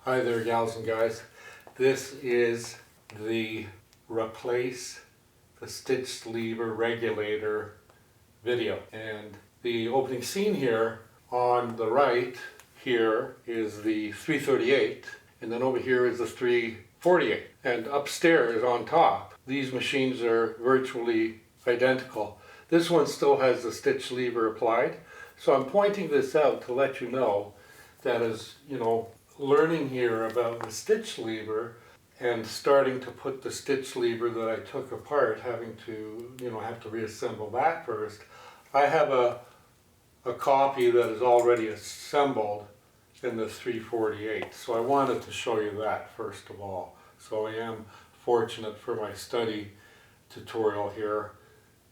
Hi there, gals and guys. This is the replace the stitch lever regulator video. And the opening scene here on the right here is the 338, and then over here is the 348. And upstairs on top, these machines are virtually identical. This one still has the stitch lever applied. So I'm pointing this out to let you know that as, learning here about the stitch lever and starting to put the stitch lever that I took apart, having to, have to reassemble that first, I have a copy that is already assembled in the 348. So I wanted to show you that first of all. So I am fortunate for my study tutorial here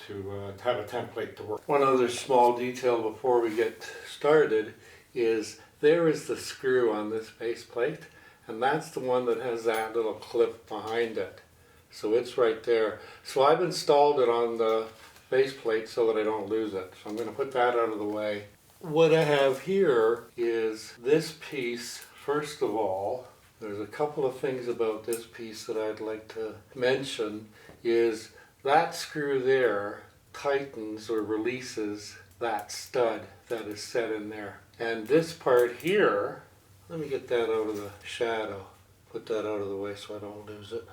to have a template to work. One other small detail before we get started is there is the screw on this faceplate, and that's the one that has that little clip behind it. So it's right there. So I've installed it on the faceplate so that I don't lose it. So I'm going to put that out of the way. What I have here is this piece. First of all, there's a couple of things about this piece that I'd like to mention. Is that screw there tightens or releases that stud that is set in there. And this part here, let me get that out of the shadow. Put that out of the way so I don't lose it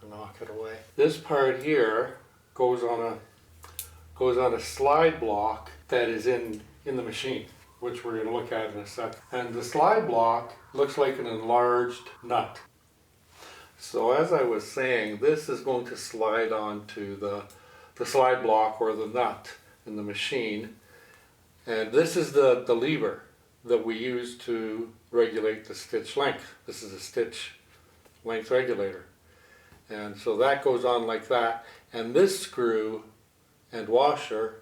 or knock it away. This part here goes on a slide block that is in the machine, which we're going to look at in a second. And the slide block looks like an enlarged nut. So as I was saying, this is going to slide onto the slide block or the nut in the machine. And this is the lever that we use to regulate the stitch length. This is a stitch length regulator. And so that goes on like that. And this screw and washer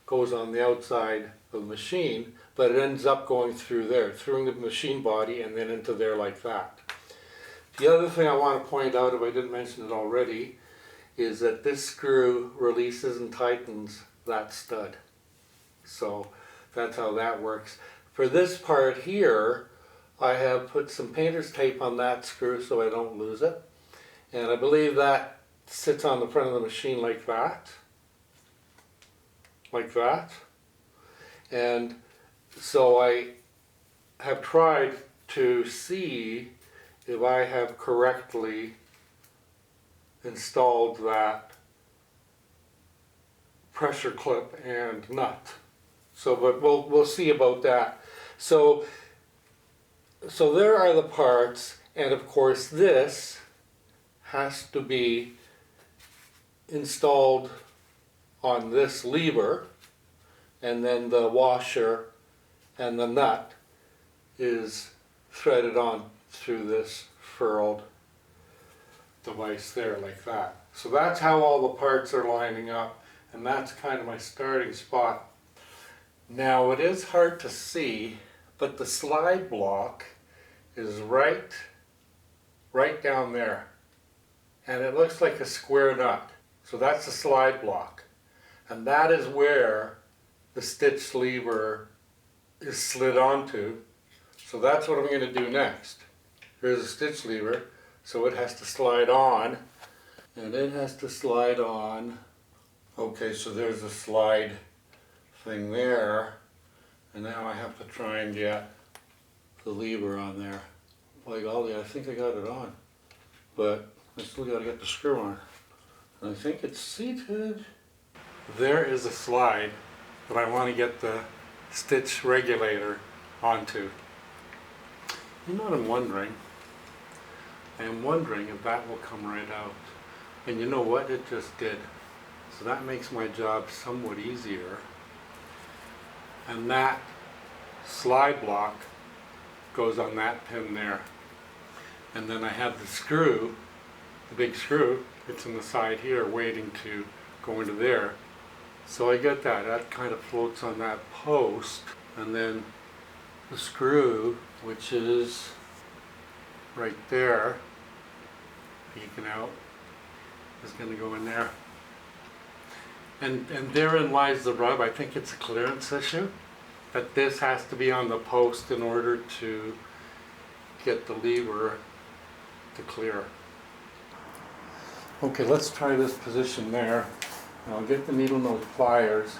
goes on the outside of the machine, but it ends up going through there, through the machine body and then into there like that. The other thing I want to point out, if I didn't mention it already, is that this screw releases and tightens that stud. So that's how that works. For this part here, I have put some painter's tape on that screw so I don't lose it. And I believe that sits on the front of the machine like that. Like that. And so I have tried to see if I have correctly installed that pressure clip and nut. So, but we'll see about that. So there are the parts, and of course this has to be installed on this lever, and then the washer and the nut is threaded on through this furled device there like that. So that's how all the parts are lining up, and that's kind of my starting spot. Now it is hard to see, but the slide block is right down there, and it looks like a square nut. So that's the slide block, and that is where the stitch lever is slid onto. So that's what I'm going to do next. Here's a stitch lever, so it has to slide on, and it has to slide on. Okay, so there's a slide thing there, and now I have to try and get the lever on there. By golly, I think I got it on, but I still got to get the screw on. And I think it's seated. There is a slide that I want to get the stitch regulator onto. You know what I'm wondering? I am wondering if that will come right out. And you know what? It just did. So that makes my job somewhat easier. And that slide block goes on that pin there. And then I have the screw, the big screw, it's in the side here waiting to go into there. So I get that kind of floats on that post, and then the screw, which is right there, peeking out, is going to go in there. And therein lies the rub. I think it's a clearance issue, that this has to be on the post in order to get the lever to clear. Okay, let's try this position there. I'll get the needle nose pliers,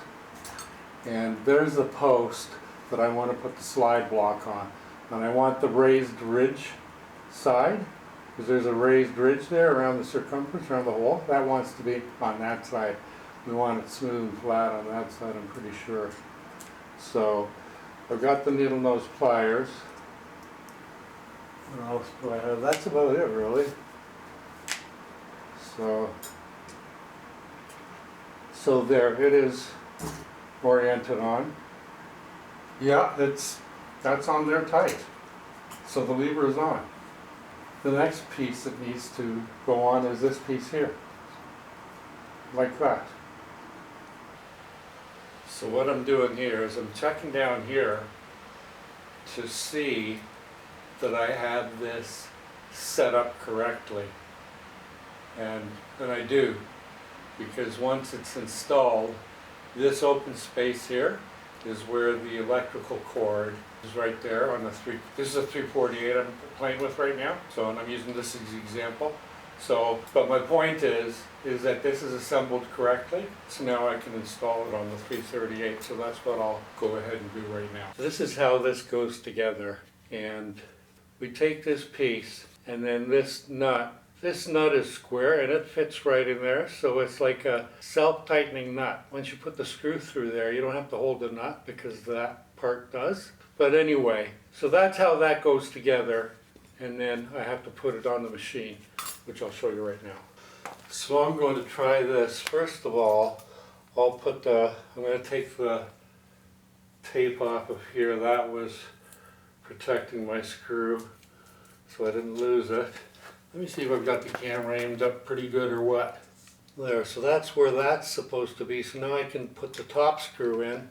and there's the post that I want to put the slide block on. And I want the raised ridge side, because there's a raised ridge there around the circumference, around the hole. That wants to be on that side. We want it smooth and flat on that side, I'm pretty sure. So I've got the needle nose pliers. What else do I have? That's about it, really. So there it is, oriented on. Yeah, that's on there tight. So the lever is on. The next piece that needs to go on is this piece here, like that. So what I'm doing here is I'm checking down here to see that I have this set up correctly. And I do, because once it's installed, this open space here is where the electrical cord is, right there on the this is a 348 I'm playing with right now, so, and I'm using this as an example. So, but my point is that this is assembled correctly, so now I can install it on the 338, so that's what I'll go ahead and do right now. This is how this goes together, and we take this piece, and then this nut is square and it fits right in there, so it's like a self-tightening nut. Once you put the screw through there, you don't have to hold the nut because that part does. But anyway, so that's how that goes together, and then I have to put it on the machine, which I'll show you right now. So I'm going to try this. First of all, I'm going to take the tape off of here. That was protecting my screw so I didn't lose it. Let me see if I've got the camera aimed up pretty good or what. There, so that's where that's supposed to be. So now I can put the top screw in.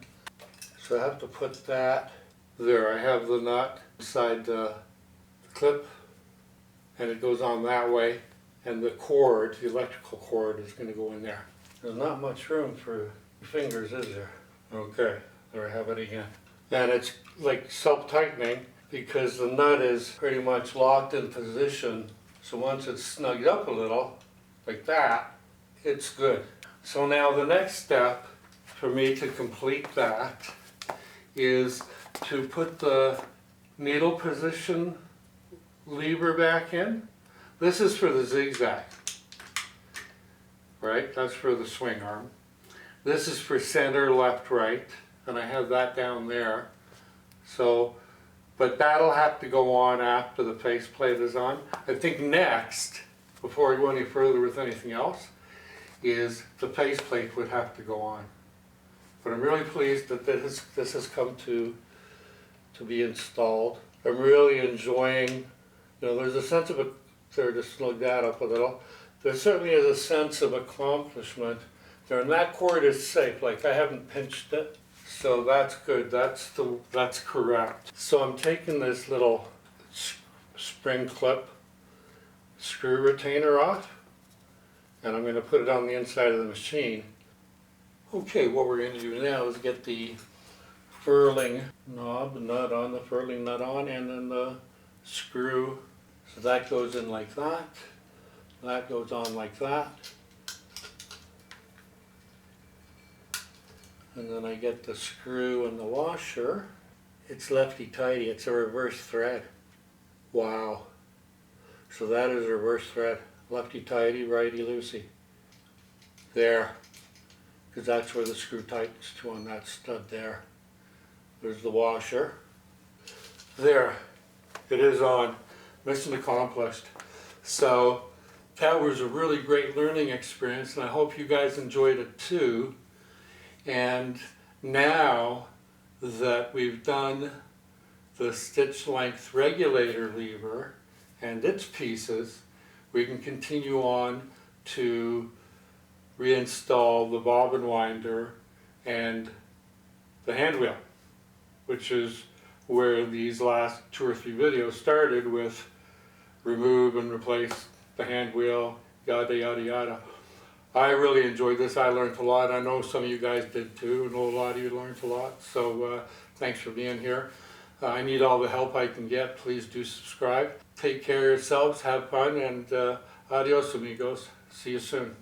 So I have to put that there. I have the nut inside the clip, and it goes on that way. And the cord, the electrical cord, is going to go in there. There's not much room for fingers, is there? Okay, there I have it again. And it's like self-tightening because the nut is pretty much locked in position. So once it's snugged up a little, like that, it's good. So now the next step for me to complete that is to put the needle position lever back in. This is for the zigzag, right? That's for the swing arm. This is for center, left, right, and I have that down there. So, but that'll have to go on after the faceplate is on. I think next, before I go any further with anything else, is the faceplate would have to go on. But I'm really pleased that this has come to be installed. I'm really enjoying, there's a sense of, there, to slug that up a little, there certainly is a sense of accomplishment there, and that cord is safe, like I haven't pinched it. So that's good, that's correct. So I'm taking this little spring clip screw retainer off, and I'm going to put it on the inside of the machine. Okay, what we're going to do now is get the furling knob, nut on, the furling nut on, and then the screw. So that goes in like that, that goes on like that. And then I get the screw and the washer. It's lefty tighty, it's a reverse thread. Wow. So that is a reverse thread. Lefty tighty, righty loosey. There. Because that's where the screw tightens to on that stud there. There's the washer. There. It is on. Mission accomplished. So that was a really great learning experience, and I hope you guys enjoyed it too. And now that we've done the stitch length regulator lever and its pieces, we can continue on to reinstall the bobbin winder and the hand wheel, which is where these last 2 or 3 videos started with remove and replace the hand wheel, yada yada yada. I really enjoyed this. I learned a lot. I know some of you guys did too. I know a lot of you learned a lot. So thanks for being here. I need all the help I can get. Please do subscribe. Take care of yourselves, have fun, and adios amigos. See you soon.